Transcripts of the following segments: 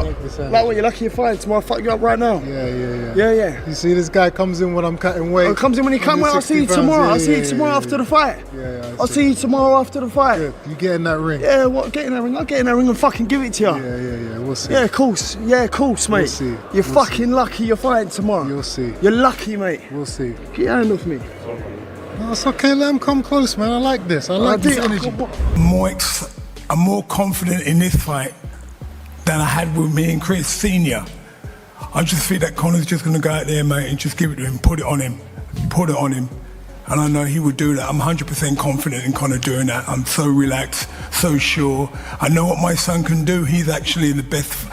Like what, you're lucky you're fighting tomorrow, fuck you up right now? Yeah. You see this guy comes in when I'm cutting weight. Oh, comes in when he comes, I'll see you tomorrow. I'll see you tomorrow after the fight. I'll see you tomorrow after the fight. Good. You get in that ring. Yeah, what, get in that ring? I'll get in that ring and fucking give it to you. Yeah, we'll see. Yeah, of course, mate. We'll see. You're fucking lucky you're fighting tomorrow. You'll see. You're lucky, mate. We'll see. Get your hand off me. No, it's okay, let him come close, man. I like this. I like this energy. I'm more confident in this fight than I had with me and Chris Senior. I just think that Conor's just going to go out there, mate, and just give it to him, put it on him. And I know he would do that. I'm 100% confident in Conor doing that. I'm so relaxed, so sure. I know what my son can do. He's actually the best,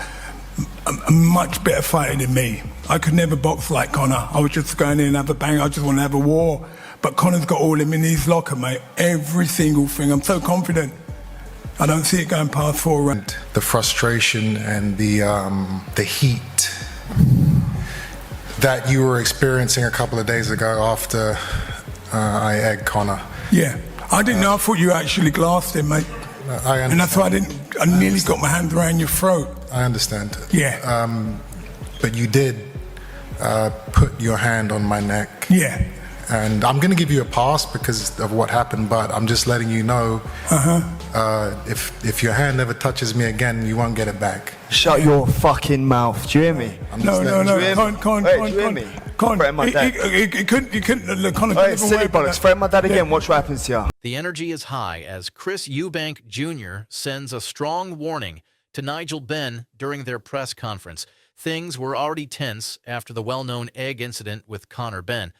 a much better fighter than me. I could never box like Conor. I was just going in and have a bang. I just want to have a war. But Conor's got all him in his locker, mate. Every single thing. I'm so confident. I don't see it going past 4 rounds. The frustration and the heat that you were experiencing a couple of days ago after I egged Conor. Yeah, I didn't know. I thought you actually glassed him, mate. And that's why I nearly got my hand around your throat. I understand. Yeah. But you did put your hand on my neck. Yeah. And I'm going to give you a pass because of what happened, but I'm just letting you know if your hand never touches me again, you won't get it back. Shut your fucking mouth. Do you hear me? No. Con. Do you hear me? Con. You couldn't look Conor. Hey, silly bollocks. Threaten my dad again. Watch what happens to you. The energy is high as Chris Eubank Jr. sends a strong warning to Nigel Benn during their press conference. Things were already tense after the well-known egg incident with Conor Benn.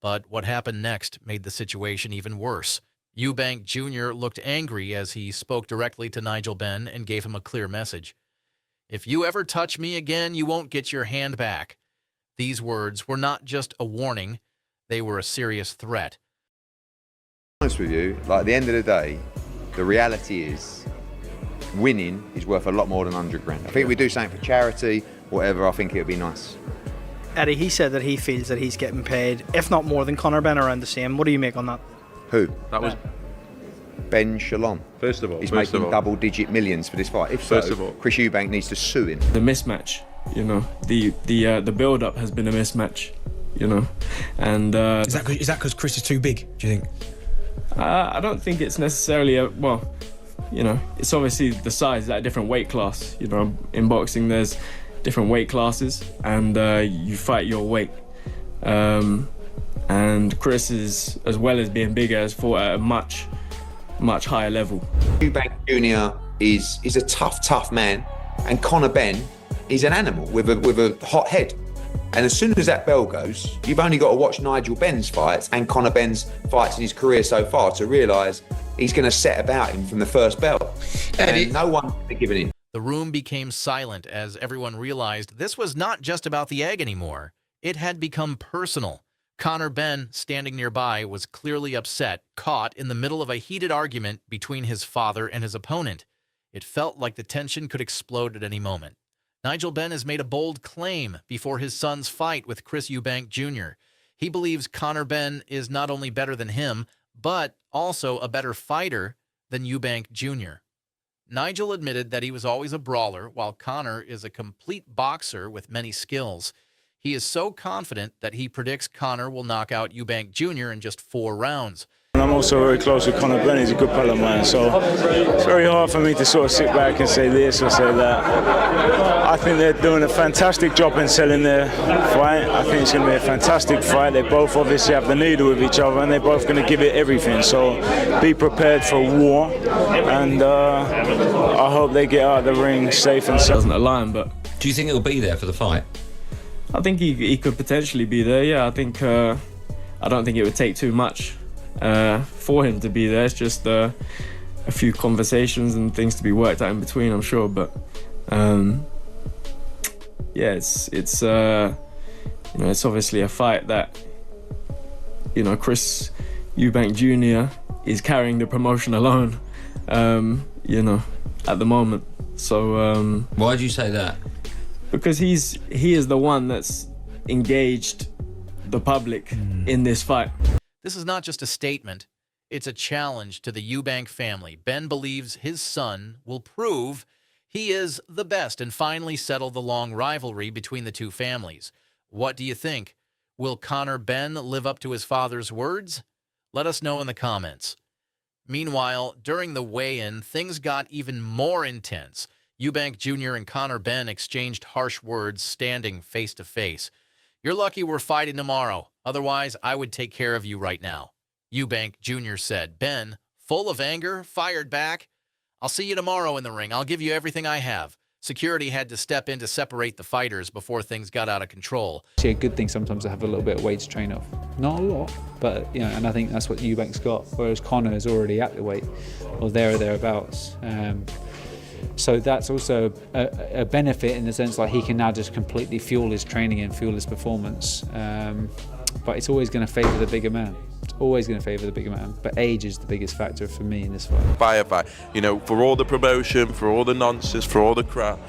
But what happened next made the situation even worse. Eubank Jr. looked angry as he spoke directly to Nigel Benn and gave him a clear message. "If you ever touch me again, you won't get your hand back." These words were not just a warning, they were a serious threat. Honest with you, like at the end of the day, the reality is winning is worth a lot more than 100 grand. I think we do something for charity, whatever, I think it would be nice. Eddie, he said that he feels that he's getting paid, if not more than Conor Benn, around the same. What do you make on that? Who? That was Ben Shalom. First of all, he's making double-digit millions for this fight. If so, Chris Eubank needs to sue him. The mismatch, you know, the build-up has been a mismatch, you know, and is that because Chris is too big? Do you think? I don't think it's necessarily well, you know, it's obviously the size, that different weight class. You know, in boxing there's different weight classes, and you fight your weight. And Chris is, as well as being bigger, has fought at a much higher level. Eubank Jr. is a tough man, and Conor Benn is an animal with a hot head. And as soon as that bell goes, you've only got to watch Nigel Benn's fights and Conor Benn's fights in his career so far to realise he's going to set about him from the first bell. And no one's giving in. The room became silent as everyone realized this was not just about the egg anymore. It had become personal. Conor Benn, standing nearby, was clearly upset, caught in the middle of a heated argument between his father and his opponent. It felt like the tension could explode at any moment. Nigel Benn has made a bold claim before his son's fight with Chris Eubank Jr. He believes Conor Benn is not only better than him, but also a better fighter than Eubank Jr. Nigel admitted that he was always a brawler, while Conor is a complete boxer with many skills. He is so confident that he predicts Conor will knock out Eubank Jr. in just 4 rounds. I'm also very close with Conor Benn. He's a good pal of mine, so it's very hard for me to sort of sit back and say this or say that. I think they're doing a fantastic job in selling their fight. I think it's going to be a fantastic fight. They both obviously have the needle with each other, and they're both going to give it everything. So be prepared for war, and I hope they get out of the ring safe and sound. Doesn't align, but do you think he'll be there for the fight? I think he could potentially be there. Yeah, I think I don't think it would take too much for him to be there. It's just a few conversations and things to be worked out in between, I'm sure. But yeah, it's you know, it's obviously a fight that, you know, Chris Eubank Jr. is carrying the promotion alone, you know, at the moment. So why do you say that? Because he is the one that's engaged the public in this fight. This is not just a statement, it's a challenge to the Eubank family. Ben believes his son will prove He is the best and finally settled the long rivalry between the two families. What do you think? Will Conor Benn live up to his father's words? Let us know in the comments. Meanwhile, during the weigh-in, things got even more intense. Eubank Jr. and Conor Benn exchanged harsh words standing face-to-face. You're lucky we're fighting tomorrow. Otherwise, I would take care of you right now. Eubank Jr. said. Benn, full of anger, fired back. I'll see you tomorrow in the ring. I'll give you everything I have. Security had to step in to separate the fighters before things got out of control. It's a good thing sometimes to have a little bit of weight to train off. Not a lot, but you know, and I think that's what Eubank's got, whereas Conor is already at the weight, or there or thereabouts. So that's also a benefit in the sense like he can now just completely fuel his training and fuel his performance. But it's always going to favour the bigger man. It's always going to favour the bigger man. But age is the biggest factor for me in this fight. Fight. You know, for all the promotion, for all the nonsense, for all the crap,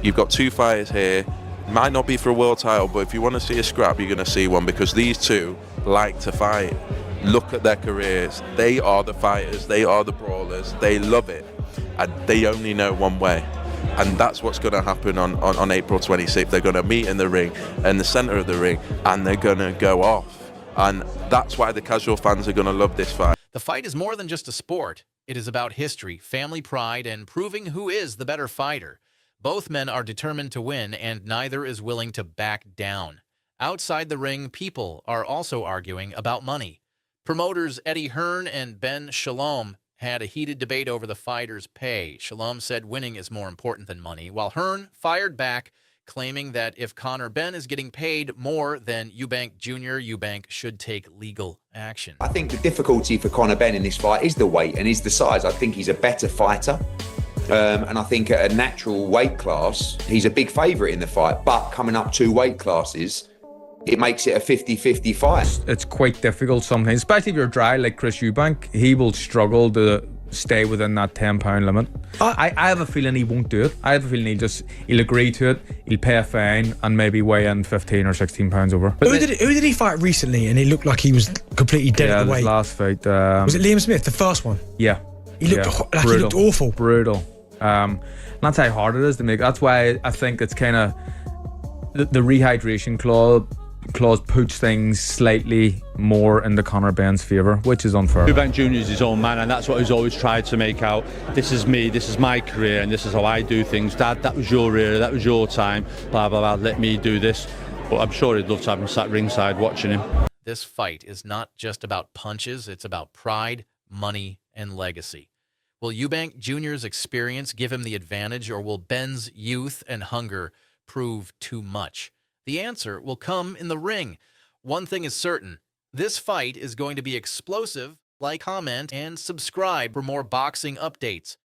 you've got two fighters here. Might not be for a world title, but if you want to see a scrap, you're going to see one, because these two like to fight. Look at their careers. They are the fighters. They are the brawlers. They love it. And they only know one way. And that's what's going to happen on April 26th. They're going to meet in the ring, in the centre of the ring, and they're going to go off. And that's why the casual fans are going to love this fight. The fight is more than just a sport. It is about history, family pride, and proving who is the better fighter. Both men are determined to win, and neither is willing to back down. Outside the ring, people are also arguing about money. Promoters Eddie Hearn and Ben Shalom had a heated debate over the fighters' pay. Shalom said winning is more important than money, while Hearn fired back, claiming that if Conor Benn is getting paid more than Eubank Jr., Eubank should take legal action. I think the difficulty for Conor Benn in this fight is the weight and is the size. I think he's a better fighter. And I think at a natural weight class, he's a big favourite in the fight. But coming up 2 weight classes, it makes it a 50-50 fight. It's quite difficult sometimes, especially if you're dry like Chris Eubank. He will struggle to stay within that £10 limit. I have a feeling he won't do it. I have a feeling he'll agree to it, he'll pay a fine and maybe weigh in 15 or 16 pounds over. Who did he fight recently and he looked like he was completely dead at the weight? Yeah, last fight. Was it Liam Smith, the first one? Yeah. He looked like he looked awful. Brutal. And that's how hard it is to make. That's why I think it's kind of the rehydration clause puts things slightly more into Conor Benn's favour, which is unfair. Eubank Jr. is his own man, and that's what he's always tried to make out. This is me, this is my career, and this is how I do things. Dad, that was your era, that was your time, blah, blah, blah, let me do this. But I'm sure he'd love to have him sat ringside watching him. This fight is not just about punches, it's about pride, money, and legacy. Will Eubank Jr.'s experience give him the advantage, or will Benn's youth and hunger prove too much? The answer will come in the ring. One thing is certain, this fight is going to be explosive. Like, comment, and subscribe for more boxing updates.